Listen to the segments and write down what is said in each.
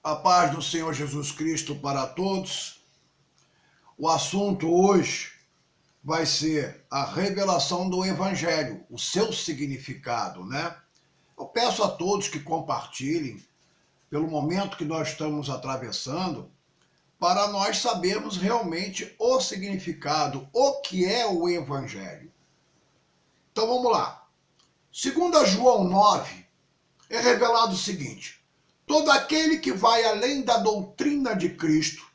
A paz do Senhor Jesus Cristo para todos. O assunto hoje vai ser a revelação do Evangelho, o seu significado, né? Eu peço a todos que compartilhem pelo momento que nós estamos atravessando, para nós sabermos realmente o significado, o que é o Evangelho. Então vamos lá. Segundo João 9, é revelado o seguinte: todo aquele que vai além da doutrina de Cristo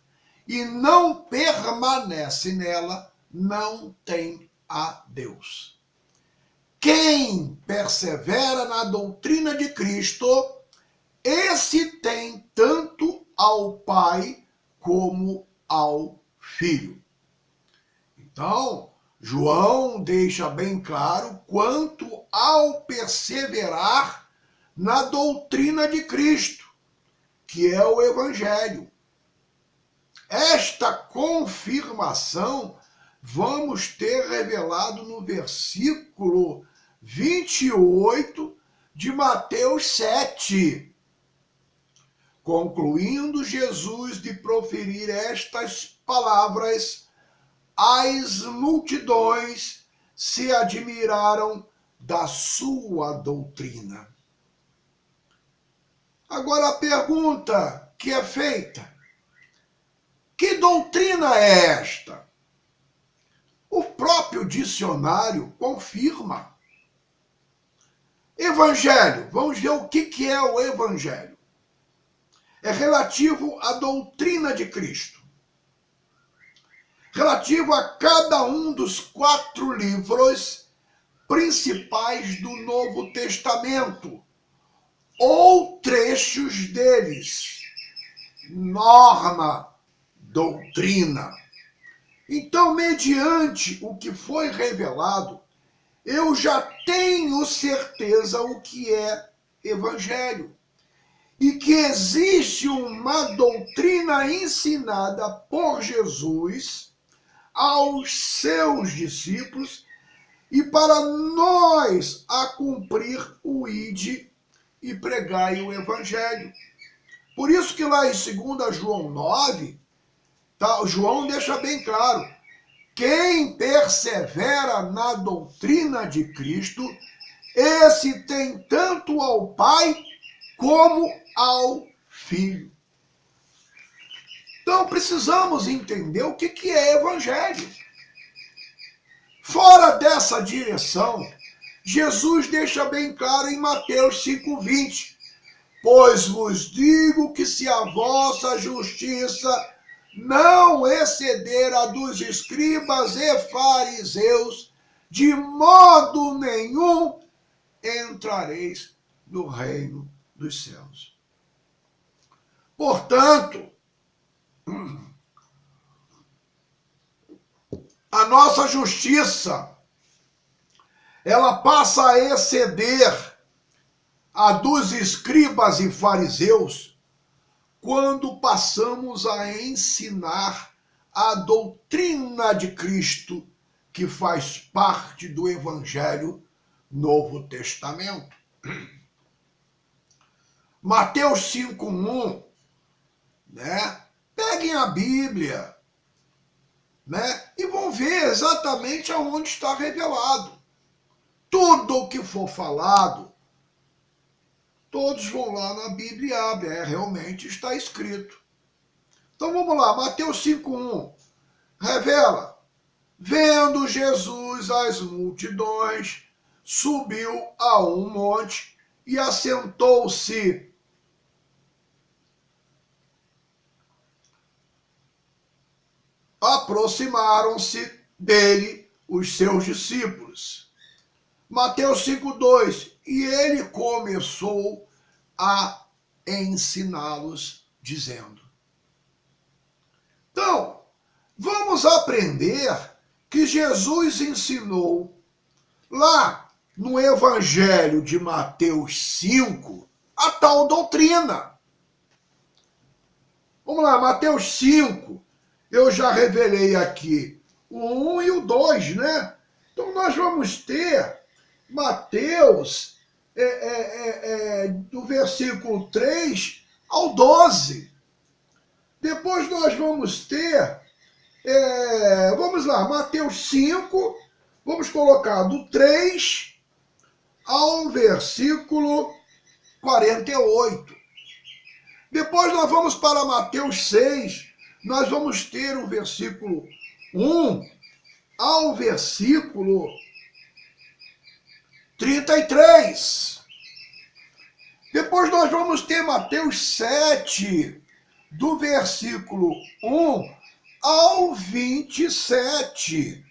e não permanece nela, não tem a Deus. Quem persevera na doutrina de Cristo, esse tem tanto ao Pai como ao Filho. Então, João deixa bem claro quanto ao perseverar na doutrina de Cristo, que é o Evangelho. Esta confirmação vamos ter revelado no versículo 28 de Mateus 7. Concluindo Jesus de proferir estas palavras, as multidões se admiraram da sua doutrina. Agora a pergunta que é feita: que doutrina é esta? O próprio dicionário confirma. Evangelho, vamos ver o que é o Evangelho. É relativo à doutrina de Cristo. Relativo a cada um dos 4 livros principais do Novo Testamento, ou trechos deles. Norma, doutrina. Então, mediante o que foi revelado, eu já tenho certeza o que é Evangelho. E que existe uma doutrina ensinada por Jesus aos seus discípulos e para nós a cumprir o ide e pregai o Evangelho. Por isso que lá em 2 João 9, João deixa bem claro: quem persevera na doutrina de Cristo, esse tem tanto ao Pai como ao Filho. Então precisamos entender o que é Evangelho. Fora dessa direção, Jesus deixa bem claro em Mateus 5,20: pois vos digo que se a vossa justiça não exceder a dos escribas e fariseus, de modo nenhum entrareis no reino dos céus. Portanto, a nossa justiça, ela passa a exceder a dos escribas e fariseus quando passamos a ensinar a doutrina de Cristo, que faz parte do Evangelho Novo Testamento. Mateus 5,1, né? Peguem a Bíblia, né? E vão ver exatamente aonde está revelado. Tudo o que for falado, todos vão lá na Bíblia e abrem, realmente está escrito. Então vamos lá, Mateus 5,1 revela: vendo Jesus as multidões, subiu a um monte e assentou-se. Aproximaram-se dele os seus discípulos. Mateus 5,2, e ele começou a ensiná-los, dizendo. Então, vamos aprender que Jesus ensinou lá no Evangelho de Mateus 5 a tal doutrina. Vamos lá, Mateus 5, eu já revelei aqui o 1 e o 2, né? Então nós vamos ter Mateus, do versículo 3 ao 12. Depois nós vamos ter, vamos lá, Mateus 5, vamos colocar do 3 ao versículo 48. Depois nós vamos para Mateus 6, nós vamos ter o versículo 1 ao versículo 33. Depois nós vamos ter Mateus 7, do versículo 1 ao 27.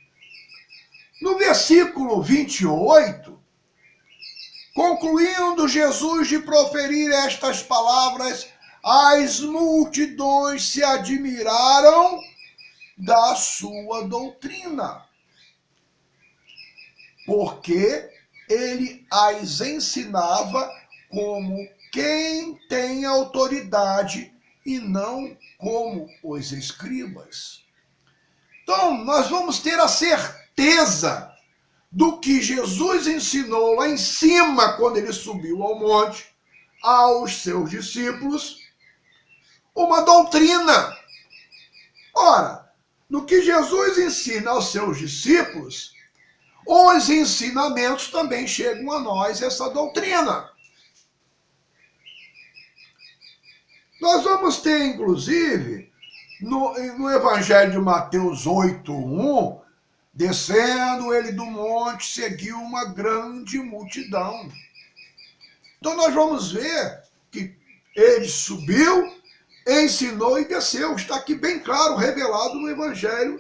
No versículo 28, concluindo Jesus de proferir estas palavras, as multidões se admiraram da sua doutrina, porque ele as ensinava como quem tem autoridade e não como os escribas. Então, nós vamos ter a certeza do que Jesus ensinou lá em cima, quando ele subiu ao monte, aos seus discípulos, uma doutrina. Ora, no que Jesus ensina aos seus discípulos, os ensinamentos também chegam a nós, essa doutrina. Nós vamos ter, inclusive, no Evangelho de Mateus 8:1, descendo ele do monte, seguiu uma grande multidão. Então nós vamos ver que ele subiu, ensinou e desceu. Está aqui bem claro, revelado no Evangelho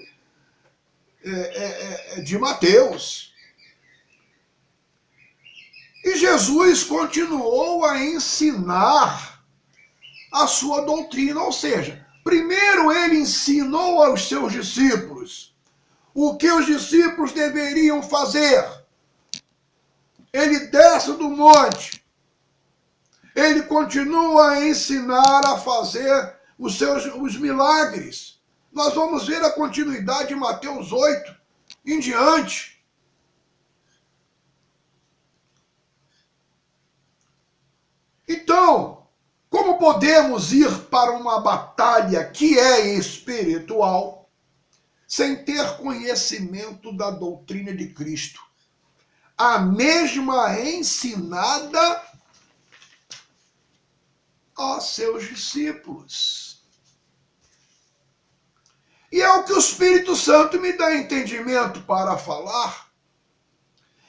de Mateus. E Jesus continuou a ensinar a sua doutrina, ou seja, primeiro ele ensinou aos seus discípulos o que os discípulos deveriam fazer. Ele desce do monte, ele continua a ensinar a fazer os milagres. Nós vamos ver a continuidade de Mateus 8 em diante. Então, como podemos ir para uma batalha que é espiritual sem ter conhecimento da doutrina de Cristo, a mesma ensinada aos seus discípulos? E é o que o Espírito Santo me dá entendimento para falar.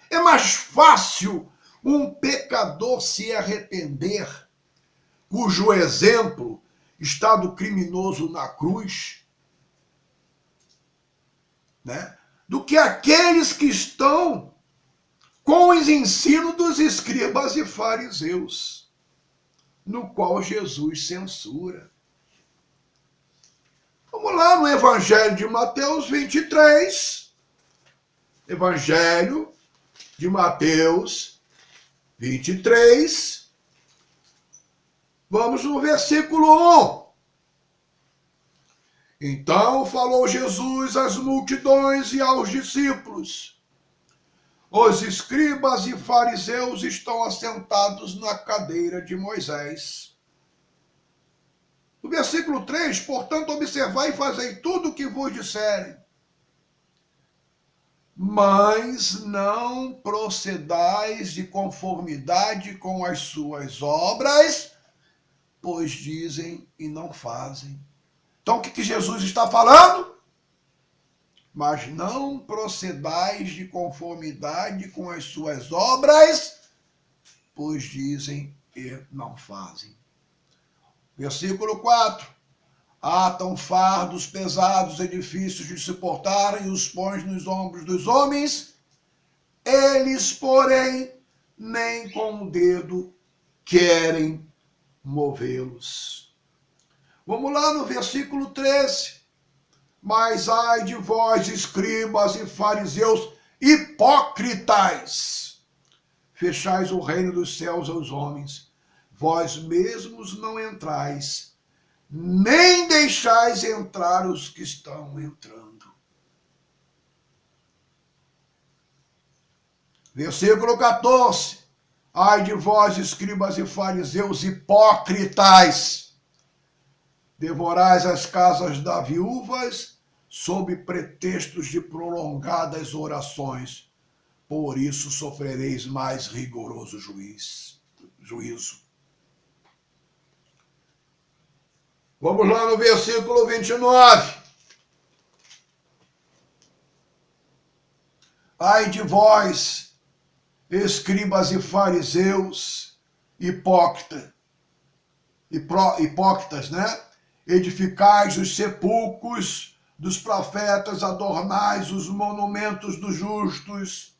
É mais fácil um pecador se arrepender, cujo exemplo está do criminoso na cruz, né, do que aqueles que estão com os ensinos dos escribas e fariseus, no qual Jesus censura. Vamos lá no Evangelho de Mateus 23. Evangelho de Mateus 23. Vamos no versículo 1. Então falou Jesus às multidões e aos discípulos: os escribas e fariseus estão assentados na cadeira de Moisés. No versículo 3, portanto, observai e fazei tudo o que vos disserem, mas não procedais de conformidade com as suas obras, pois dizem e não fazem. Então, o que Jesus está falando? Mas não procedais de conformidade com as suas obras, pois dizem e não fazem. Versículo 4. Atam fardos pesados e difíceis de suportar e os põem nos ombros dos homens. Eles, porém, nem com o dedo querem movê-los. Vamos lá no versículo 13. Mas ai de vós, escribas e fariseus, hipócritas! Fechais o reino dos céus aos homens. Vós mesmos não entrais, nem deixais entrar os que estão entrando. Versículo 14. Ai de vós, escribas e fariseus, hipócritas! Devorais as casas das viúvas sob pretextos de prolongadas orações. Por isso sofrereis mais rigoroso juízo. Vamos lá no versículo 29. Ai de vós, escribas e fariseus, hipócritas, né? Edificais os sepulcros dos profetas, adornais os monumentos dos justos.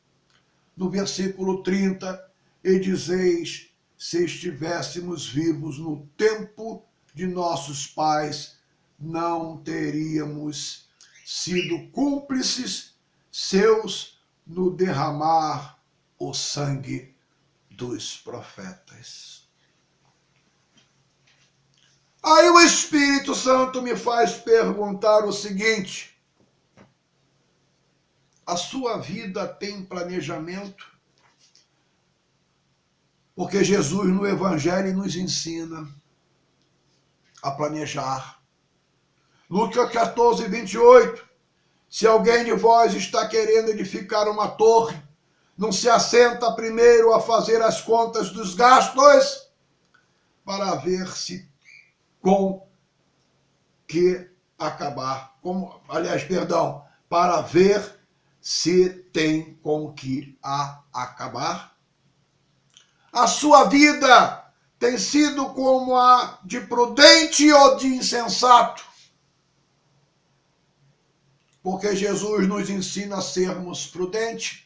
No versículo 30, e dizeis, se estivéssemos vivos no tempo de nossos pais, não teríamos sido cúmplices seus no derramar o sangue dos profetas. Aí o Espírito Santo me faz perguntar o seguinte: a sua vida tem planejamento? Porque Jesus no Evangelho nos ensina a planejar. Lucas 14, 28. Se alguém de vós está querendo edificar uma torre, não se assenta primeiro a fazer as contas dos gastos para ver se com que acabar. Para ver se tem com que acabar. A sua vida tem sido como a de prudente ou de insensato? Porque Jesus nos ensina a sermos prudentes.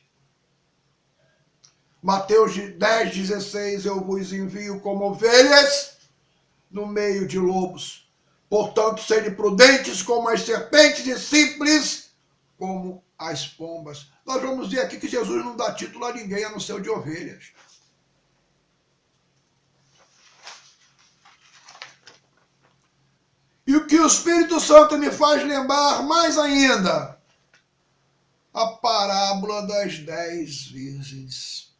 Mateus 10, 16, eu vos envio como ovelhas no meio de lobos. Portanto, sede prudentes como as serpentes e simples como as pombas. Nós vamos ver aqui que Jesus não dá título a ninguém a não ser o de ovelhas. E o que o Espírito Santo me faz lembrar mais ainda, a parábola das 10 virgens.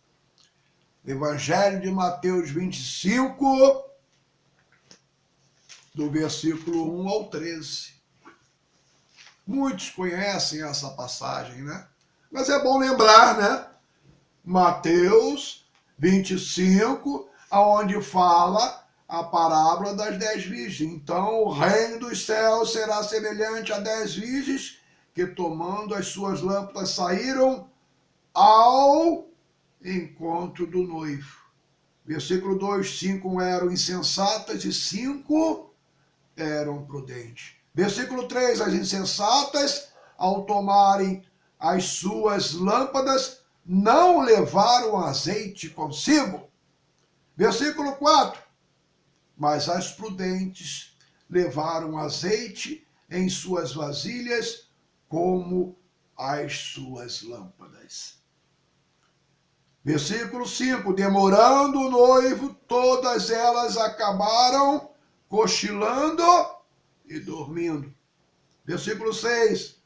Evangelho de Mateus 25, do versículo 1 ao 13. Muitos conhecem essa passagem, né? Mas é bom lembrar, né? Mateus 25, aonde fala a parábola das 10 virgens. Então, o reino dos céus será semelhante a 10 virgens que, tomando as suas lâmpadas, saíram ao encontro do noivo. Versículo 2, 5 eram insensatas e 5 eram prudentes. Versículo 3, as insensatas, ao tomarem as suas lâmpadas, não levaram azeite consigo. Versículo 4, mas as prudentes levaram azeite em suas vasilhas, como as suas lâmpadas. Versículo 5, demorando o noivo, todas elas acabaram cochilando e dormindo. Versículo 6,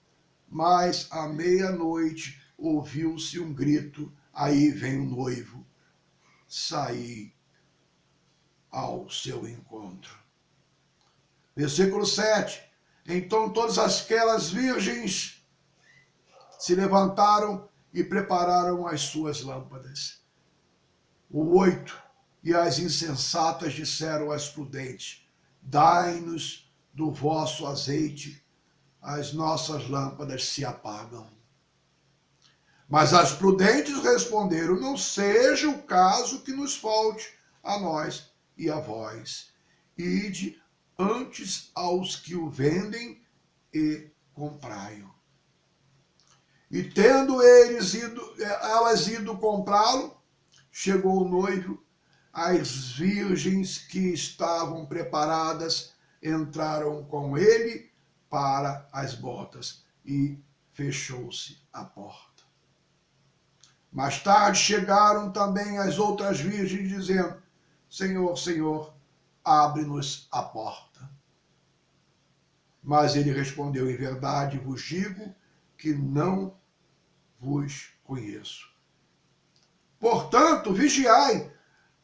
mas à meia-noite ouviu-se um grito, aí vem o noivo, saí ao seu encontro. Versículo 7, então todas aquelas virgens se levantaram e prepararam as suas lâmpadas. O 8, e as insensatas disseram às prudentes, dai-nos do vosso azeite, as nossas lâmpadas se apagam. Mas as prudentes responderam, não seja o caso que nos falte a nós e a vós. Ide antes aos que o vendem e comprai-o. E tendo elas ido comprá-lo, chegou o noivo, as virgens que estavam preparadas entraram com ele para as bodas e fechou-se a porta. Mais tarde chegaram também as outras virgens dizendo, Senhor, Senhor, abre-nos a porta. Mas ele respondeu, em verdade vos digo que não vos conheço. Portanto, vigiai,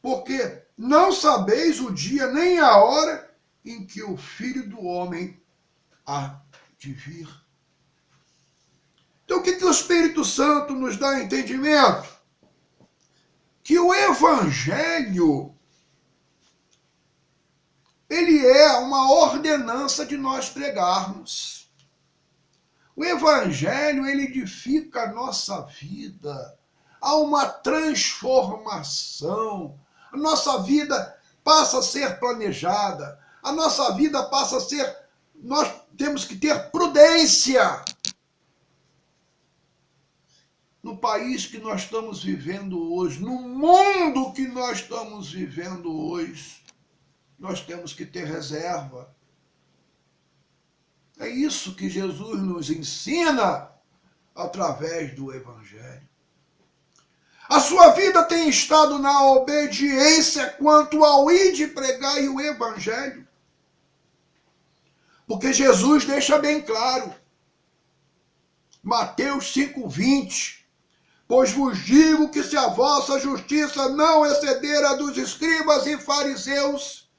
porque não sabeis o dia nem a hora em que o Filho do Homem há de vir. Então, o que o Espírito Santo nos dá entendimento? Que o Evangelho, ele é uma ordenança de nós pregarmos. O Evangelho, ele edifica a nossa vida. Há uma transformação. A nossa vida passa a ser planejada. A nossa vida passa a ser... Nós temos que ter prudência. No país que nós estamos vivendo hoje, no mundo que nós estamos vivendo hoje, nós temos que ter reserva. É isso que Jesus nos ensina através do Evangelho. A sua vida tem estado na obediência quanto ao ir de pregar e o Evangelho. Porque Jesus deixa bem claro, Mateus 5:20, pois vos digo que se a vossa justiça não exceder a dos escribas e fariseus,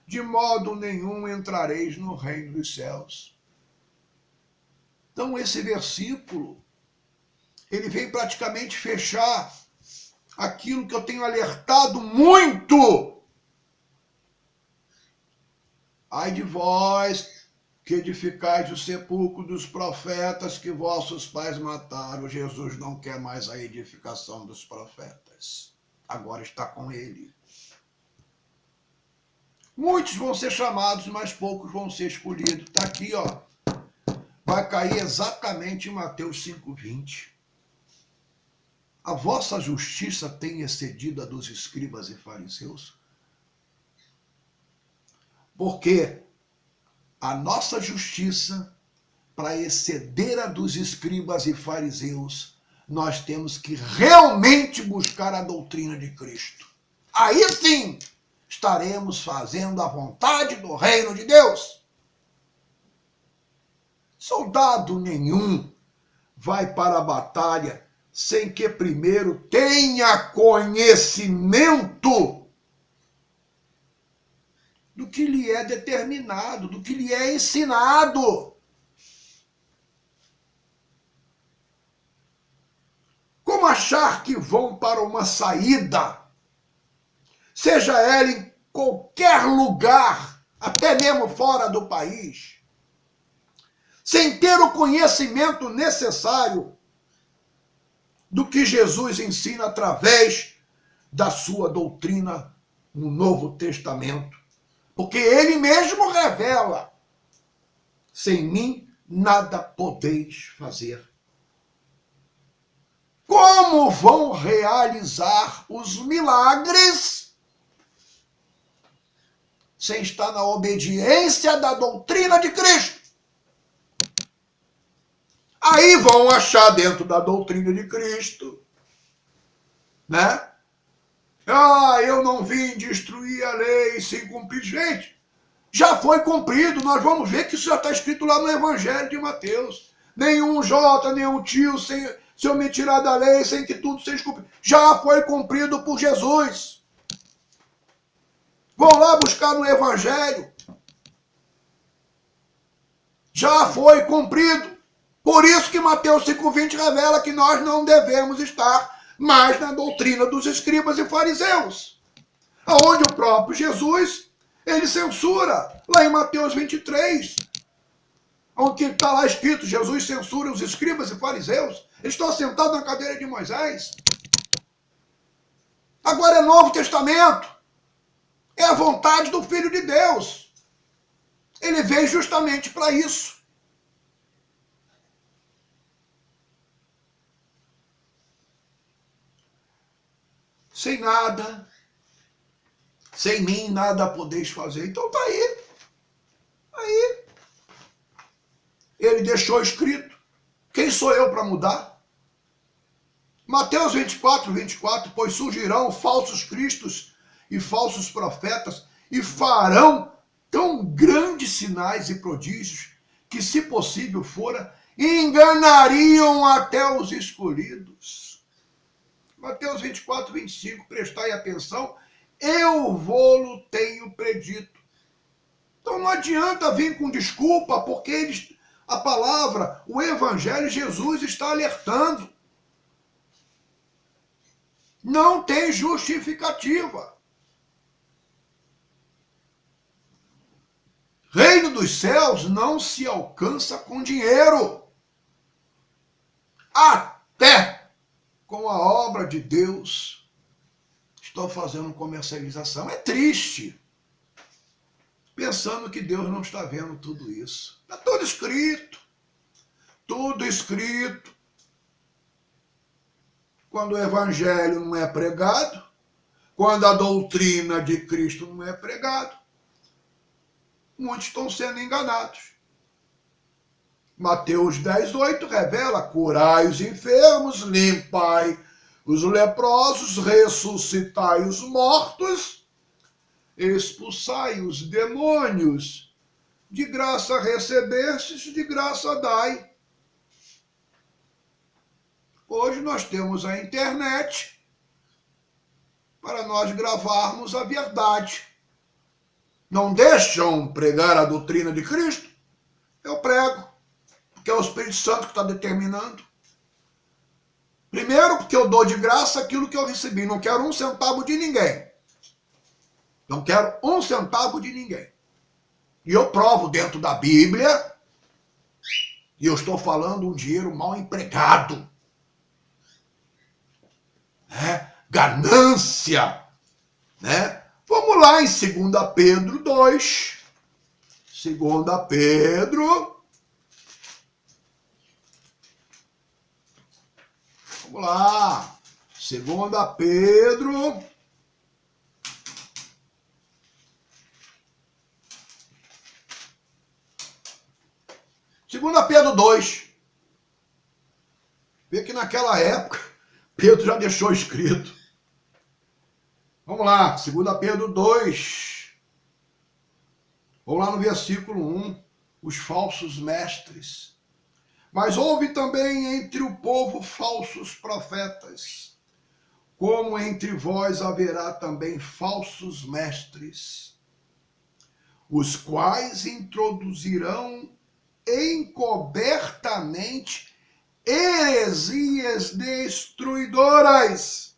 de modo nenhum entrareis no reino dos céus. Então esse versículo, ele vem praticamente fechar aquilo que eu tenho alertado muito. Ai de vós que edificais o sepulcro dos profetas que vossos pais mataram. Jesus não quer mais a edificação dos profetas. Agora está com ele. Muitos vão ser chamados, mas poucos vão ser escolhidos. Está aqui, ó. Vai cair exatamente em Mateus 5:20. A vossa justiça tem excedido a dos escribas e fariseus? Porque a nossa justiça, para exceder a dos escribas e fariseus, nós temos que realmente buscar a doutrina de Cristo. Aí sim estaremos fazendo a vontade do reino de Deus. Soldado nenhum vai para a batalha sem que primeiro tenha conhecimento do que lhe é determinado, do que lhe é ensinado. Como achar que vão para uma saída, seja ela em qualquer lugar, até mesmo fora do país, sem ter o conhecimento necessário do que Jesus ensina através da sua doutrina no Novo Testamento? Porque ele mesmo revela, sem mim nada podeis fazer. Como vão realizar os milagres sem estar na obediência da doutrina de Cristo? Aí vão achar dentro da doutrina de Cristo, né? Eu não vim destruir a lei sem cumprir. Gente, já foi cumprido. Nós vamos ver que isso já está escrito lá no Evangelho de Mateus. Nenhum jota, nenhum tio, se eu me tirar da lei, sem que tudo seja cumprido. Já foi cumprido por Jesus. Vão lá buscar no Evangelho. Já foi cumprido. Por isso que Mateus 5:20 revela que nós não devemos estar mais na doutrina dos escribas e fariseus. Onde o próprio Jesus, ele censura, lá em Mateus 23. Onde está lá escrito, Jesus censura os escribas e fariseus. Eles estão sentados na cadeira de Moisés. Agora é Novo Testamento. É a vontade do Filho de Deus. Ele veio justamente para isso. Sem nada, sem mim nada podeis fazer. Então está aí. Aí. Ele deixou escrito. Quem sou eu para mudar? Mateus 24:24, pois surgirão falsos cristos e falsos profetas e farão tão grandes sinais e prodígios que, se possível fora, enganariam até os escolhidos. Mateus 24:25, prestai atenção, eu vou-lo tenho predito. Então não adianta vir com desculpa, porque a palavra, o evangelho, Jesus está alertando. Não tem justificativa. Reino dos céus não se alcança com dinheiro. Até com a obra de Deus estou fazendo comercialização. É triste. Pensando que Deus não está vendo tudo isso. Está tudo escrito. Tudo escrito. Quando o evangelho não é pregado, quando a doutrina de Cristo não é pregado, muitos estão sendo enganados. Mateus 10:8 revela: curai os enfermos, limpai os leprosos, ressuscitai os mortos, expulsai os demônios. De graça recebestes, de graça dai. Hoje nós temos a internet para nós gravarmos a verdade. Não deixam pregar a doutrina de Cristo? Eu prego, porque é o Espírito Santo que está determinando. Primeiro, porque eu dou de graça aquilo que eu recebi. Não quero um centavo de ninguém. Não quero um centavo de ninguém. E eu provo dentro da Bíblia, e eu estou falando um dinheiro mal empregado. Ganância. Né? Vamos lá em 2 Pedro 2. 2 Pedro. Vamos lá. 2 Pedro. Segunda Pedro 2. Vê que naquela época Pedro já deixou escrito. Vamos lá, 2 Pedro 2. Vamos lá no versículo 1. Os falsos mestres. Mas houve também entre o povo falsos profetas, como entre vós haverá também falsos mestres, os quais introduzirão encobertamente heresias destruidoras,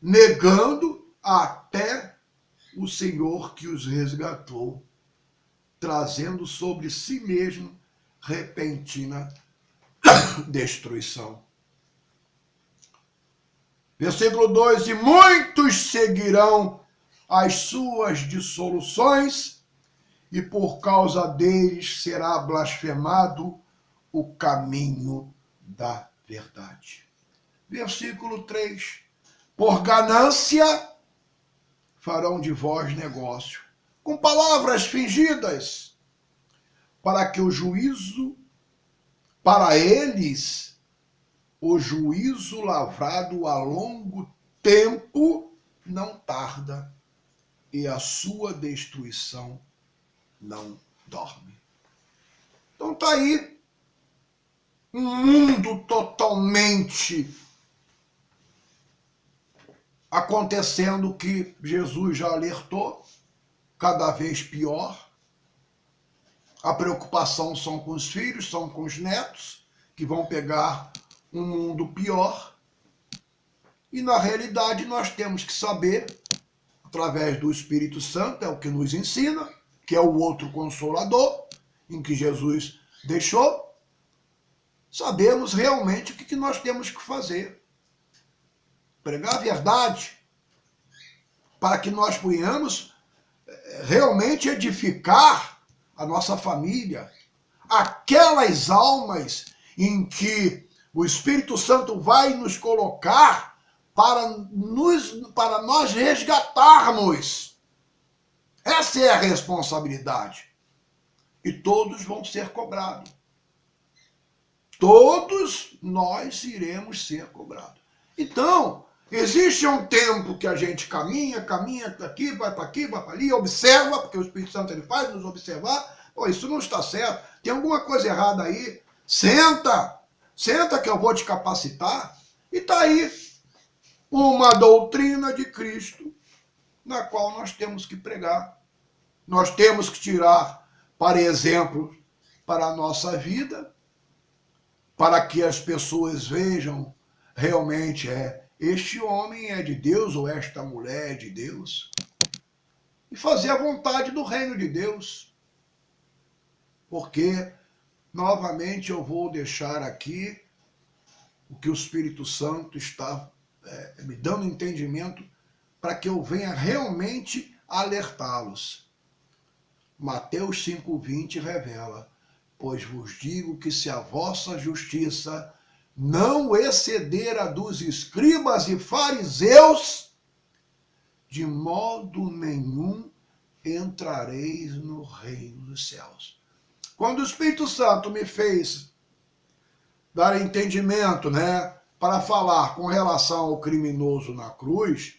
negando até o Senhor que os resgatou, trazendo sobre si mesmo repentina destruição. Versículo 2: e muitos seguirão as suas dissoluções, e por causa deles será blasfemado o caminho da verdade. Versículo 3: por ganância farão de vós negócio, com palavras fingidas, para que para eles, o juízo lavrado a longo tempo não tarda, e a sua destruição não dorme. Então está aí um mundo totalmente acontecendo que Jesus já alertou, cada vez pior. A preocupação são com os filhos, são com os netos, que vão pegar um mundo pior. E na realidade nós temos que saber, através do Espírito Santo, é o que nos ensina, que é o outro consolador, em que Jesus deixou, sabemos realmente o que nós temos que fazer. Pregar a verdade, para que nós possamos realmente edificar a nossa família, aquelas almas em que o Espírito Santo vai nos colocar para nós resgatarmos. Essa é a responsabilidade. E todos vão ser cobrados. Todos nós iremos ser cobrados. Então, existe um tempo que a gente caminha aqui, vai para ali, observa, porque o Espírito Santo ele faz nos observar. Pô, isso não está certo, tem alguma coisa errada aí. Senta que eu vou te capacitar. E está aí uma doutrina de Cristo, na qual nós temos que pregar. Nós temos que tirar para exemplo para a nossa vida, para que as pessoas vejam realmente este homem é de Deus ou esta mulher é de Deus, e fazer a vontade do reino de Deus. Porque, novamente, eu vou deixar aqui o que o Espírito Santo está me dando entendimento para que eu venha realmente alertá-los. Mateus 5,20 revela: pois vos digo que se a vossa justiça não exceder a dos escribas e fariseus, de modo nenhum entrareis no reino dos céus. Quando o Espírito Santo me fez dar entendimento, para falar com relação ao criminoso na cruz,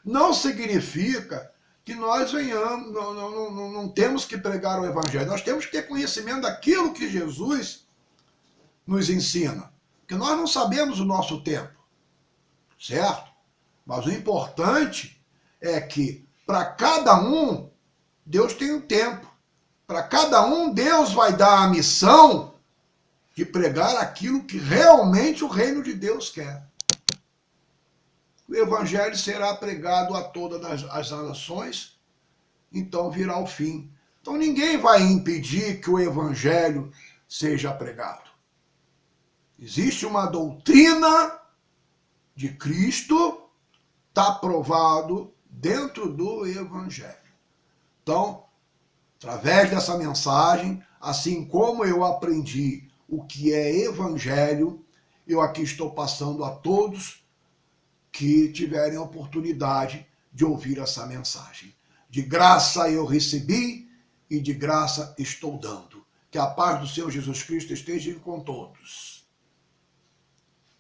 não significa que nós venhamos, não temos que pregar o evangelho. Nós temos que ter conhecimento daquilo que Jesus nos ensina. Porque nós não sabemos o nosso tempo, certo? Mas o importante é que para cada um, Deus tem um tempo. Para cada um, Deus vai dar a missão de pregar aquilo que realmente o reino de Deus quer. O evangelho será pregado a todas as nações, então virá o fim. Então ninguém vai impedir que o evangelho seja pregado. Existe uma doutrina de Cristo, está provado dentro do evangelho. Então, através dessa mensagem, assim como eu aprendi o que é evangelho, eu aqui estou passando a todos que tiverem a oportunidade de ouvir essa mensagem. De graça eu recebi e de graça estou dando. Que a paz do Senhor Jesus Cristo esteja com todos.